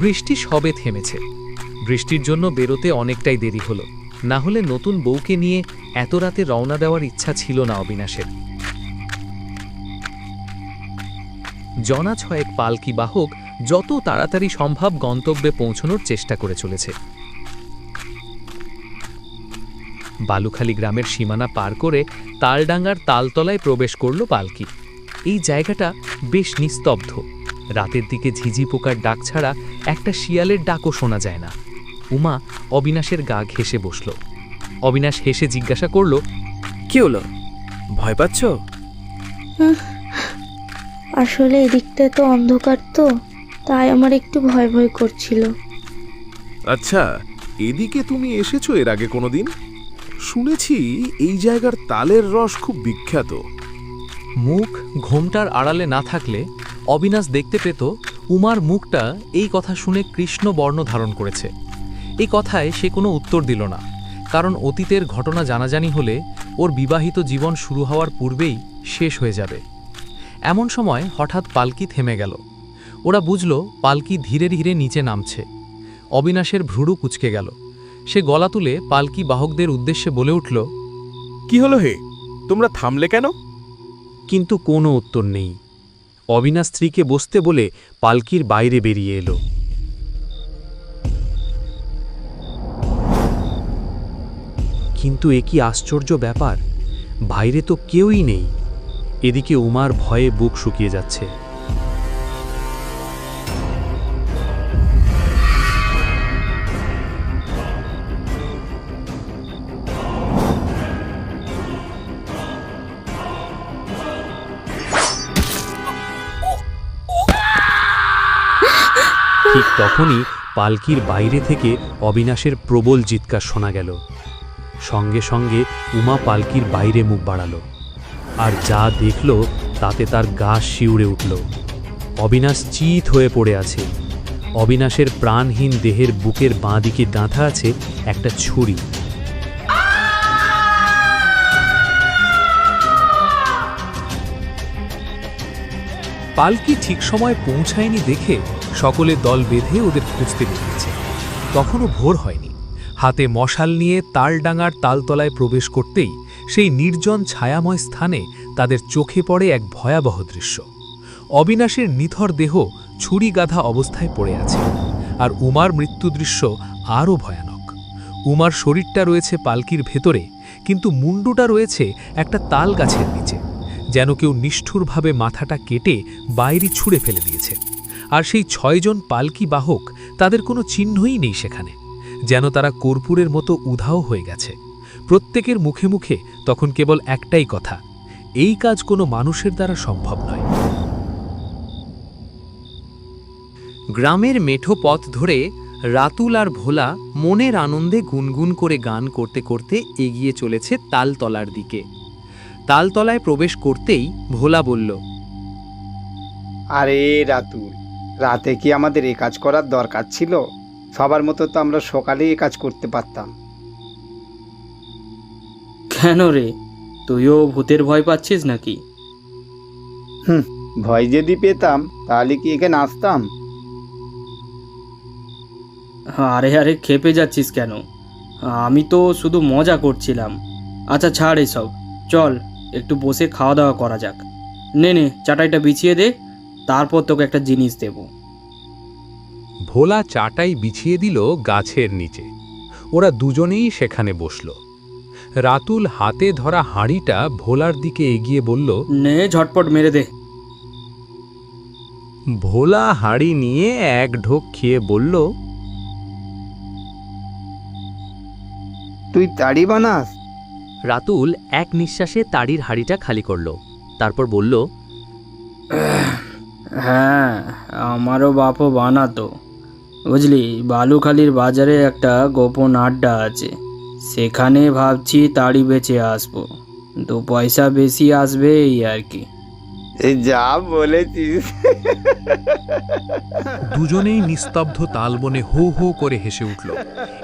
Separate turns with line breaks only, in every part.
বৃষ্টি সবে থেমেছে। বৃষ্টির জন্য বেরোতে অনেকটাই দেরি হলো, না হলে নতুন বউকে নিয়ে এত রাতে রওনা দেওয়ার ইচ্ছা ছিল না অবিনাশের। জনা ছয়েক পালকি বাহক যত তাড়াতাড়ি সম্ভব গন্তব্যে পৌঁছানোর চেষ্টা করে চলেছে। বালুখালী গ্রামের সীমানা পার করে তালডাঙ্গার তালতলায় প্রবেশ করল পালকি। এই জায়গাটা বেশ নিস্তব্ধ। রাতের দিকে ঝিঝি পোকার ডাক ছাড়া একটা শিয়ালের ডাকও শোনা যায় না। উমা অবিনাশের গা ঘেঁষে বসল। অবিনাশ হেসে জিজ্ঞাসা করল,
কি হলো, ভয় পাচ্ছ?
আসলে এদিকটায় তো অন্ধকার, তো তাই আমার একটু ভয় ভয় করছিল।
আচ্ছা, এদিকে তুমি এসেছো এর আগে কোনোদিন? শুনেছি এই জায়গার তালের রস খুব বিখ্যাত।
মুখ ঘোমটার আড়ালে না থাকলে অবিনাশ দেখতে পেত উমার মুখটা এই কথা শুনে কৃষ্ণ বর্ণ ধারণ করেছে। এই কথায় সে কোনো উত্তর দিল না, কারণ অতীতের ঘটনা জানাজানি হলে ওর বিবাহিত জীবন শুরু হওয়ার পূর্বেই শেষ হয়ে যাবে। এমন সময় হঠাৎ পালকি থেমে গেল। ওরা বুঝল পালকি ধীরে ধীরে নিচে নামছে। অবিনাশের ভ্রুড়ু কুঁচকে গেল। সে গলা তুলে পালকি বাহকদের উদ্দেশ্যে বলে উঠল,
কি হলো হে, তোমরা থামলে কেন?
কিন্তু কোনো উত্তর নেই। অবিনাশ স্ত্রীকে বসতে বলে পালকির বাইরে বেরিয়ে এলো। কিন্তু এ কি আশ্চর্য ব্যাপার, বাইরে তো কেউই নেই। এদিকে উমার ভয়ে বুক শুকিয়ে যাচ্ছে। ঠিক তখনই পালকির বাইরে থেকে অবিনাশের প্রবল চিৎকার শোনা গেল। সঙ্গে সঙ্গে উমা পালকির বাইরে মুখ বাড়ালো, আর যা দেখল তাতে তার গা শিউরে উঠল। অবিনাশ চিৎ হয়ে পড়ে আছে। অবিনাশের প্রাণহীন দেহের বুকের বাঁ দিকে গাঁথা আছে একটা ছুরি।
পালকি ঠিক সময় পৌঁছায়নি দেখে সকলে দল বেঁধে ওদের খুঁজতে বেরিয়েছে। তখনও ভোর হয়নি। হাতে মশাল নিয়ে তালডাঙ্গার তালতলায় প্রবেশ করতেই সেই নির্জন ছায়াময় স্থানে তাদের চোখে পড়ে এক ভয়াবহ দৃশ্য। অবিনাশের নিথর দেহ ছুরি গাঁথা অবস্থায় পড়ে আছে, আর উমার মৃত্যু দৃশ্য আরও ভয়ানক। উমার শরীরটা রয়েছে পালকির ভেতরে, কিন্তু মুন্ডুটা রয়েছে একটা তাল গাছের নিচে, যেন কেউ নিষ্ঠুরভাবে মাথাটা কেটে বাইরে ছুঁড়ে ফেলে দিয়েছে। আর সেই 6 জন পালকি বাহক, তাদের কোনো চিহ্নই নেই সেখানে, যেন তারা কর্পূরের মতো উধাও হয়ে গেছে। প্রত্যেকের মুখে মুখে তখন কেবল একটাই কথা, এই কাজ কোনো মানুষের দ্বারা সম্ভব নয়। গ্রামের মেঠো পথ ধরে রাতুল আর ভোলা মনের আনন্দে গুনগুন করে গান করতে করতে এগিয়ে চলেছে তালতলার দিকে। তালতলায় প্রবেশ করতেই ভোলা বলল,
আরে রাতুল, রাতে কি আমাদের এই কাজ করার দরকার ছিল? সবার মতো তো আমরা সকালেই এই কাজ করতে পারতাম।
কেন রে, তুইও ভূতের ভয় পাচ্ছিস নাকি?
ভয় যদি পেতাম তাহলে কি এখানে আসতাম?
আরে আরে, খেপে যাচ্ছিস কেন? আমি তো শুধু মজা করছিলাম। আচ্ছা ছাড় এসব, চল একটু বসে খাওয়া দাওয়া করা যাক। নে নে, চাটাইটা বিছিয়ে দে, তারপর তোকে একটা জিনিস দেব।
ভোলা চাটাই বিছিয়ে দিল গাছের নিচে। ওরা দুজনেই সেখানে বসল। রাতুল হাতে ধরা হাঁড়িটা ভোলার দিকে এগিয়ে বলল,
নে ঝটপট মেরে দে।
ভোলা হাঁড়ি নিয়ে এক ঢোক খেয়ে বলল,
তুই তাড়ি বানাস?
রাতুল এক নিঃশ্বাসে তাড়ির হাঁড়িটা খালি করল, তারপর বলল,
হ্যাঁ, আমারও বাপও বানাতো। বুঝলি, বালুখালীর বাজারে একটা গোপন আড্ডা আছে, সেখানে ভাবছি তাড়ি বেচে আসবো, 2 পয়সা বেশি আসবে এই আর কি।
এই যা বলেছিস।
দুজনেই নিস্তব্ধ তালবনে হো হো করে হেসে উঠল।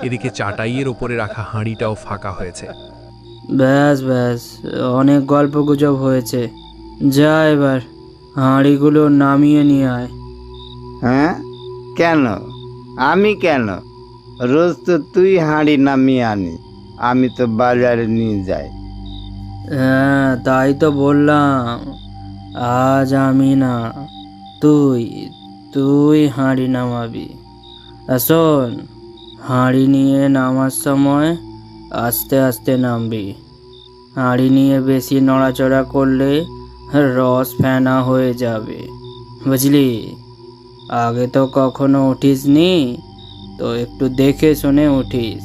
এদিকে চাটাইয়ের ওপরে রাখা হাঁড়িটাও ফাঁকা হয়েছে।
ব্যাস ব্যাস, অনেক গল্পগুজব হয়েছে, যা এবার হাঁড়িগুলো নামিয়ে নিয়ে আয়।
হ্যাঁ, কেন? আমি কেন? রোজ তো তুই হাঁড়ি নামিয়ে আনি, আমি তো বাজারে নিয়ে যাই।
হ্যাঁ, তাই তো বললাম, আজ আমি না, তুই তুই হাঁড়ি নামাবি। আর শোন, হাঁড়ি নিয়ে নামার সময় আস্তে আস্তে নামবি। হাঁড়ি নিয়ে বেশি নড়াচড়া করলে রস ফেনা হয়ে যাবে, বুঝলি? আগে তো কখনো উঠিসনি, তো একটু দেখে শুনে উঠিস।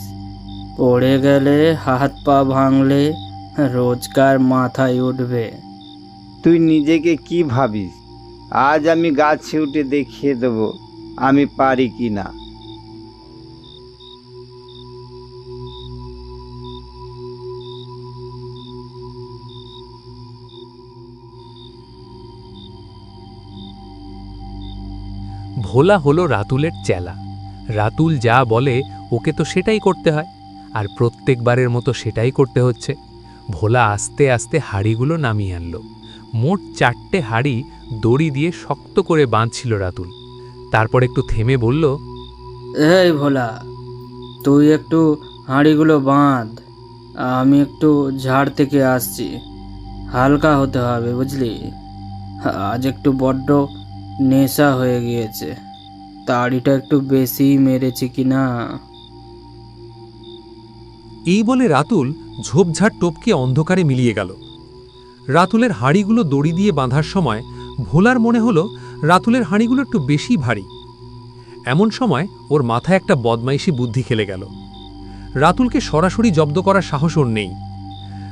পড়ে গেলে, হাত পা ভাঙলে রোজকার মাথায় উঠবে।
তুই নিজেকে কি ভাবিস? আজ আমি গাছে উঠে দেখিয়ে দেবো আমি পারি কি না।
ভোলা হলো রাতুলের চেলা। রাতুল যা বলে ওকে তো সেটাই করতে হয়, আর প্রত্যেকবারের মতো সেটাই করতে হচ্ছে। ভোলা আস্তে আস্তে হাঁড়িগুলো নামিয়ে আনলো। মোট 4টে হাঁড়ি দড়ি দিয়ে শক্ত করে বাঁধছিল রাতুল। তারপর একটু থেমে বলল,
এই ভোলা, তুই একটু হাঁড়িগুলো বাঁধ, আমি একটু ঝাড় থেকে আসছি। হালকা হতে হবে, বুঝলি? আজ একটু বড্ড নেশা হয়ে গিয়েছে, তাড়িটা একটু বেশি মেরেছি কি না।
এই বলে রাতুল ঝোপঝাড় টপকে অন্ধকারে মিলিয়ে গেল। রাতুলের হাঁড়িগুলো দড়ি দিয়ে বাঁধার সময় ভোলার মনে হলো রাতুলের হাঁড়িগুলো একটু বেশি ভারী। এমন সময় ওর মাথায় একটা বদমাইশি বুদ্ধি খেলে গেল। রাতুলকে সরাসরি জব্দ করার সাহস ওর নেই,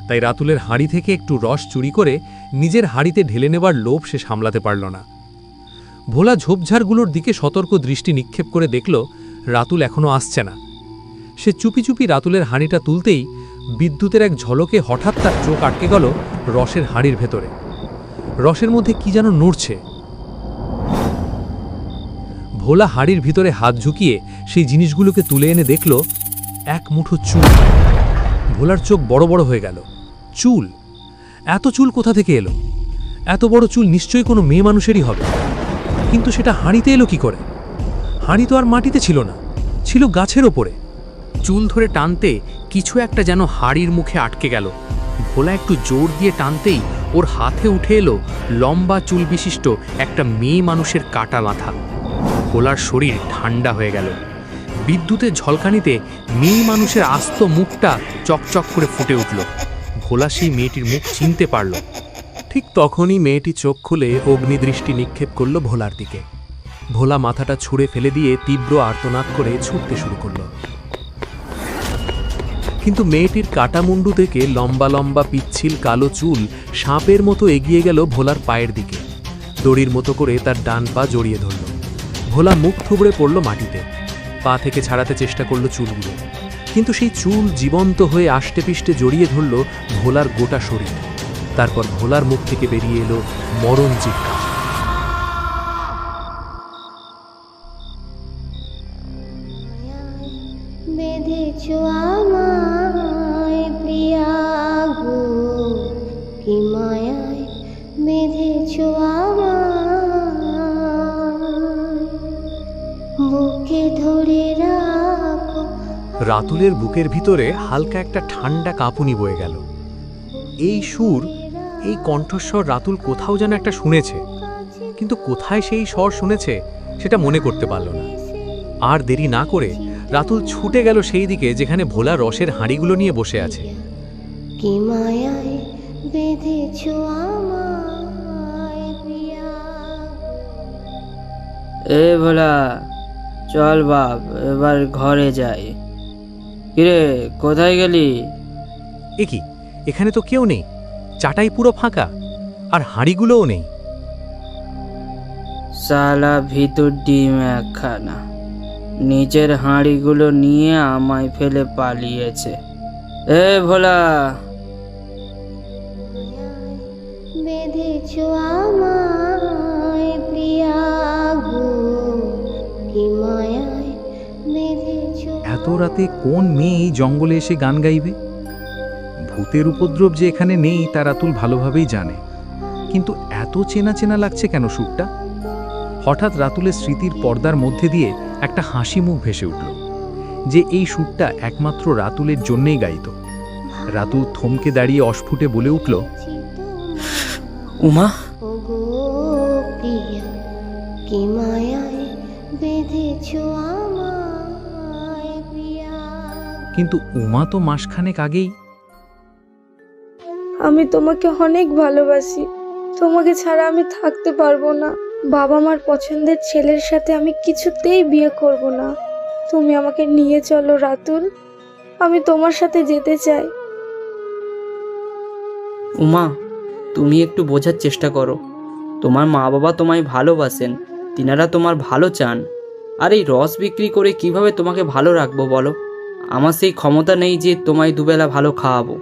তাই রাতুলের হাঁড়ি থেকে একটু রস চুরি করে নিজের হাঁড়িতে ঢেলে নেবার লোভ সে সামলাতে পারল না। ভোলা ঝোপঝাড়গুলোর দিকে সতর্ক দৃষ্টি নিক্ষেপ করে দেখল রাতুল এখনো আসছে না। সে চুপি চুপি রাতুলের হাঁড়িটা তুলতেই বিদ্যুতের এক ঝলকে হঠাৎ তার চোখ আটকে গেল রসের হাঁড়ির ভেতরে। রসের মধ্যে কি যেন নড়ছে। ভোলা হাঁড়ির ভিতরে হাত ঝুঁকিয়ে সেই জিনিসগুলোকে তুলে এনে দেখল এক মুঠো চুল। ভোলার চোখ বড় বড় হয়ে গেল। চুল! এত চুল কোথা থেকে এলো? এত বড় চুল নিশ্চয়ই কোনো মেয়ে মানুষেরই হবে, কিন্তু সেটা হাঁড়িতে এলো কি করে? হাঁড়ি তো আর মাটিতে ছিল না, ছিল গাছের ওপরে। চুল ধরে টানতে কিছু একটা যেন হাঁড়ির মুখে আটকে গেল। ভোলা একটু জোর দিয়ে টানতেই ওর হাতে উঠে এলো লম্বা চুল বিশিষ্ট একটা মেয়ে মানুষের কাটা মাথা। ভোলার শরীর ঠান্ডা হয়ে গেল। বিদ্যুতের ঝলকানিতে মেয়ে মানুষের আস্ত মুখটা চকচক করে ফুটে উঠল। ভোলা সেই মেয়েটির মুখ চিনতে পারল। ঠিক তখনই মেয়েটি চোখ খুলে অগ্নিদৃষ্টি নিক্ষেপ করল ভোলার দিকে। ভোলা মাথাটা ছুঁড়ে ফেলে দিয়ে তীব্র আর্তনাদ করে ছুটতে শুরু করল। কিন্তু মেয়েটির কাটা মুন্ডু থেকে লম্বা লম্বা পিচ্ছিল কালো চুল সাপের মতো এগিয়ে গেল ভোলার পায়ের দিকে। দড়ির মতো করে তার ডান পা জড়িয়ে ধরল। ভোলা মুখ থুবড়ে পড়ল মাটিতে। পা থেকে ছাড়াতে চেষ্টা করল চুলগুলো, কিন্তু সেই চুল জীবন্ত হয়ে আষ্টেপিষ্টে জড়িয়ে ধরল ভোলার গোটা শরীর। তারপর ভোলার মুখ থেকে বেরিয়ে এলো মরণ চিৎকার।
বেঁধেছো আমায় প্রিয়া গো, কি মায়ায় বেঁধেছো আমায়, বুকে ধরে রাখো।
রাতুলের বুকের ভিতরে হালকা একটা ঠান্ডা কাঁপুনি বয়ে গেল। এই সুর, এই কণ্ঠস্বর রাতুল কোথাও যেন একটা শুনেছে, কিন্তু কোথায় সেই স্বর শুনেছে সেটা মনে করতে পারল না। আর দেরি না করে রাতুল ছুটে গেল সেই দিকে যেখানে ভোলা রসের হাঁড়িগুলো নিয়ে বসে আছে।
কি মায়ায় বেঁধেছো আমায় প্রিয়া।
এ ভোলা, চল বাপ, এবার ঘরে যাই। কিরে, কোথায় গেলি?
এ কি, এখানে তো কেউ নেই, চাটাই পুরো ফাঁকা, আর হাঁড়িগুলোও নেই।
সালা ভিতর ডিম একখানা, নিচের হাঁড়িগুলো নিয়ে আমায় ফেলে পালিয়েছে। এ ভোলা,
বেঁধেছো আমায় প্রিয়া গো, কি মায়ায় বেঁধেছো।
এত রাতে কোন মেয়ে এই জঙ্গলে এসে গান গাইবে? ভূতের উপদ্রব যে এখানে নেই তা রাতুল ভালোভাবেই জানে, কিন্তু এত চেনা চেনা লাগছে কেন সুরটা? হঠাৎ রাতুলের স্মৃতির পর্দার মধ্যে দিয়ে একটা হাসি মুখ ভেসে উঠল, যে এই সুরটা একমাত্র রাতুলের জন্যেই গাইত। রাতুল থমকে দাঁড়িয়ে অস্ফুটে বলে উঠল,
উমা,
ওগো প্রিয়া, কি মায়ায় বেঁধেছো আমায় প্রিয়া।
কিন্তু উমা তো মাসখানেক আগেই।
আমি তোমাকে অনেক ভালোবাসি, তোমাকে ছাড়া আমি থাকতে পারবো না। বাবা মার পছন্দের ছেলের সাথে আমি কিছুতেই বিয়ে করব না। তুমি আমাকে নিয়ে চলো রাতুল, আমি তোমার সাথে যেতে চাই।
উমা, তুমি একটু বোঝার চেষ্টা করো। তোমার মা বাবা তোমায় ভালোবাসেন, তিনারা তোমার ভালো চান। আর এই রস বিক্রি করে কিভাবে তোমাকে ভালো রাখবো বলো? আমার সেই ক্ষমতা নেই যে তোমায় দুবেলা ভালো খাওয়াবো।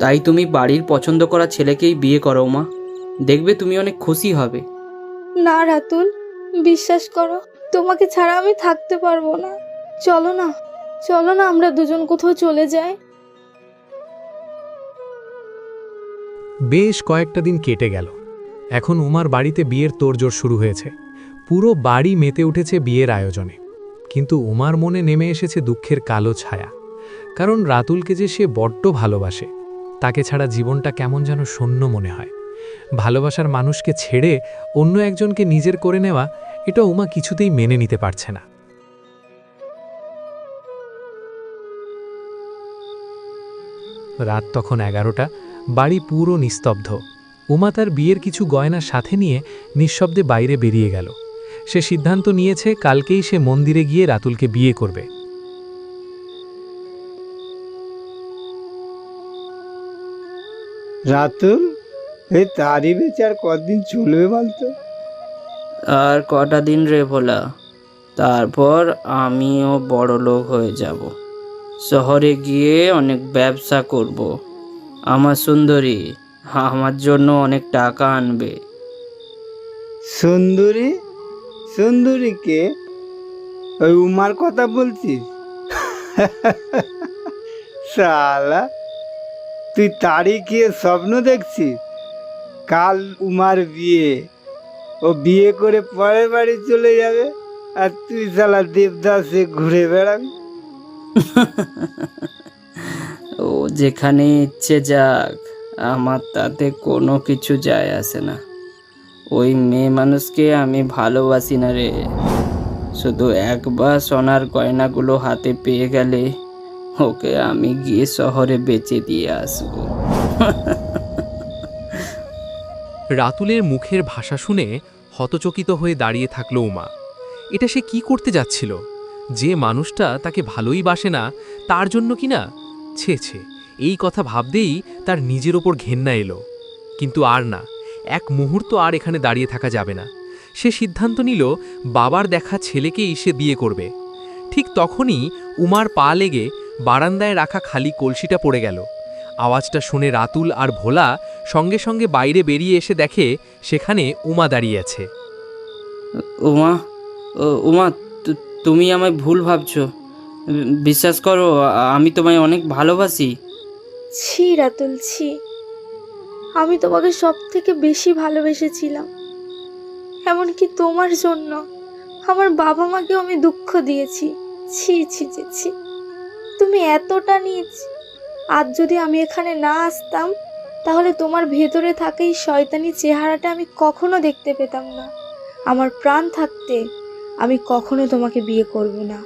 তাই তুমি বাড়ির পছন্দ করা ছেলেকেই বিয়ে করো উমা, দেখবে তুমি অনেক খুশি হবে।
না রাতুল, বিশ্বাস করো, তোমাকে ছাড়া আমি থাকতে পারবো না। চলো না, চলো না, আমরা দুজন কোথাও চলে যাই।
বেশ কয়েকটা দিন কেটে গেল। এখন উমার বাড়িতে বিয়ের তোড়জোড় শুরু হয়েছে। পুরো বাড়ি মেতে উঠেছে বিয়ের আয়োজনে। কিন্তু উমার মনে নেমে এসেছে দুঃখের কালো ছায়া। কারণ রাতুলকে যে সে বড্ড ভালোবাসে, তাকে ছাড়া জীবনটা কেমন যেন শূন্য মনে হয়। ভালোবাসার মানুষকে ছেড়ে অন্য একজনকে নিজের করে নেওয়া, এটা উমা কিছুতেই মেনে নিতে পারছে না। রাত তখন 11টা, বাড়ি পুরো নিস্তব্ধ। উমা তার বিয়ের কিছু গয়না সাথে নিয়ে নিঃশব্দে বাইরে বেরিয়ে গেল। সে সিদ্ধান্ত নিয়েছে কালকেই সে মন্দিরে গিয়ে রাতুলকে বিয়ে করবে।
রাতুল, এই তারই বেচার কদিন চলবে বলতো?
আর কটা দিন রে ভোলা, তারপর আমিও বড় লোক হয়ে যাব। শহরে গিয়ে অনেক ব্যবসা করব। আমার সুন্দরী আমার জন্য অনেক টাকা আনবে।
সুন্দরী? সুন্দরীকে? ওই উমার কথা বলছিস? শালা, তুই তারই গিয়ে স্বপ্ন দেখছিস? কাল উমার বিয়ে, ও বিয়ে করে পরের বাড়ি চলে যাবে, আর তুই শালা দেবদাসে ঘুরে বেড়াবি।
ও যেখানে ইচ্ছে যাক, আমার তাতে কোনো কিছু যায় আসে না। ওই মেয়ে মানুষকে আমি ভালোবাসি না রে। শুধু একবার সোনার গয়নাগুলো হাতে পেয়ে গেলে ওকে আমি গিয়ে শহরে বেচে দিয়ে আসবো।
রাতুলের মুখের ভাষা শুনে হতচকিত হয়ে দাঁড়িয়ে থাকল উমা। এটা সে কি করতে যাচ্ছিল? যে মানুষটা তাকে ভালোই বাসে না, তার জন্য কি না? ছে ছে, এই কথা ভাবতেই তার নিজের ওপর ঘেন্না এলো। কিন্তু আর না, এক মুহূর্ত আর এখানে দাঁড়িয়ে থাকা যাবে না। সে সিদ্ধান্ত নিল বাবার দেখা ছেলেকেই সে বিয়ে করবে। ঠিক তখনই উমার পা লেগে বারান্দায় রাখা খালি কলসিটা পড়ে গেল। আওয়াজটা শুনে রাতুল আর ভোলা সঙ্গে সঙ্গে বাইরে বেরিয়ে এসে দেখে সেখানে উমা দাঁড়িয়ে আছে।
উমা, উমা, তুমি আমায় ভুল ভাবছো। বিশ্বাস করো, আমি তোমায় অনেক ভালোবাসি।
ছি রাতুল, ছি, আমি তোমাকে সব থেকে বেশি ভালোবেসেছিলাম। এমনকি তোমার জন্য আমার বাবা মাকেও আমি দুঃখ দিয়েছি। ছি ছি ছি ছি, তুমি এতটা নীচ। আজ যদি আমি এখানে না আসতাম, তাহলে তোমার ভেতরে থাকা এই শয়তানি চেহারাটা আমি কখনো দেখতে পেতাম না। আমার প্রাণ থাকতে আমি কখনো তোমাকে বিয়ে করব না,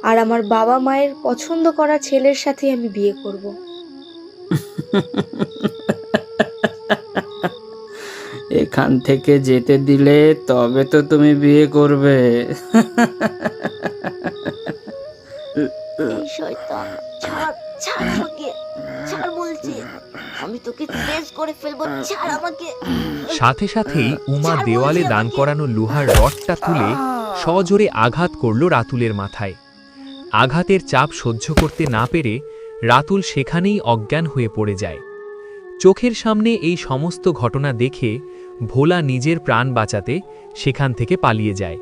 আর আমার বাবা মায়ের পছন্দ করা ছেলের সাথে আমি বিয়ে করব।
এখান থেকে যেতে দিলে তবে তো তুমি বিয়ে করবে।
এই শয়তান, ছাড়, ছাড় আমাকে, ছাড় বলছি, আমি তোকে শেষ করে ফেলবো, ছাড় আমাকে।
সাথে সাথেই উমা দেওয়ালে দান করানো লোহার রডটা তুলে সজোরে আঘাত করল রাতুলের মাথায়। আঘাতের চাপ সহ্য করতে না পেরে রাতুল সেখানেই অজ্ঞান হয়ে পড়ে যায়। চোখের সামনে এই সমস্ত ঘটনা দেখে ভোলা নিজের প্রাণ বাঁচাতে সেখান থেকে পালিয়ে যায়।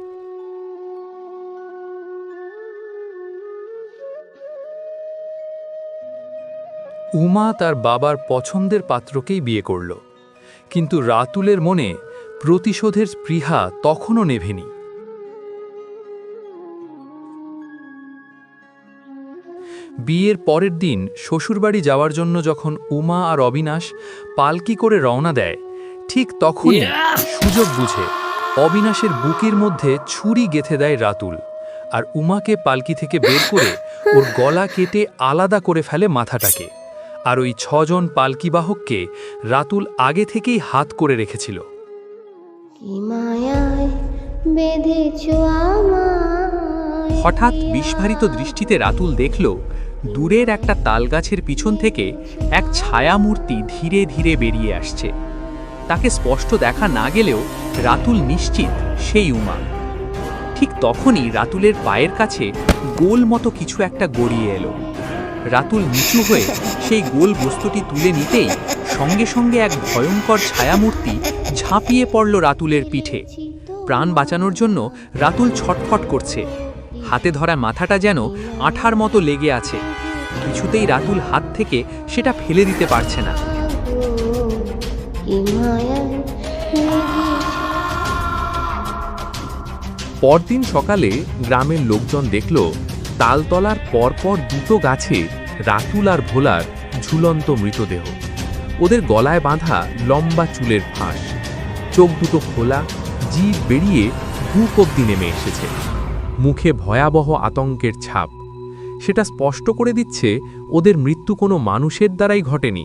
উমা তার বাবার পছন্দের পাত্রকেই বিয়ে করল, কিন্তু রাতুলের মনে প্রতিশোধের স্পৃহা তখনও নেভেনি। বিয়ের পরের দিন শ্বশুরবাড়ি যাওয়ার জন্য যখন উমা আর অবিনাশ পালকি করে রওনা দেয়, ঠিক তখনই সুযোগ বুঝে অবিনাশের বুকের মধ্যে ছুরি গেঁথে দেয় রাতুল, আর উমাকে পালকি থেকে বের করে ওর গলা কেটে আলাদা করে ফেলে মাথাটাকে। আর ওই 6 জন পালকিবাহককে রাতুল আগে থেকেই হাত করে রেখেছিল। হঠাৎ বিস্ফারিত দৃষ্টিতে রাতুল দেখল দূরের একটা তালগাছের পিছন থেকে এক ছায়ামূর্তি ধীরে ধীরে বেরিয়ে আসছে। তাকে স্পষ্ট দেখা না গেলেও রাতুল নিশ্চিত সেই উমা। ঠিক তখনই রাতুলের পায়ের কাছে গোল মতো কিছু একটা গড়িয়ে এলো। রাতুল নিচু হয়ে সেই গোল বস্তুটি তুলে নিতেই সঙ্গে সঙ্গে এক ভয়ঙ্কর ছায়ামূর্তি ঝাঁপিয়ে পড়ল রাতুলের পিঠে। প্রাণ বাঁচানোর জন্য রাতুল ছটফট করছে। হাতে ধরা মাথাটা যেন আঠার মতো লেগে আছে। কিছুতেই রাতুল হাত থেকে সেটা ফেলে দিতে পারছে না।
পরদিন সকালে গ্রামের লোকজন দেখল তালতলার পরপর 2 গাছে রাতুল আর ভোলার ঝুলন্ত মৃতদেহ। ওদের গলায় বাঁধা লম্বা চুলের ফাঁস, চোখ দুটো খোলা, জিভ বেরিয়ে বুক অব্দি নেমে এসেছে। মুখে ভয়াবহ আতঙ্কের ছাপ। সেটা স্পষ্ট করে দিচ্ছে ওদের মৃত্যু কোনো মানুষের দ্বারাই ঘটেনি,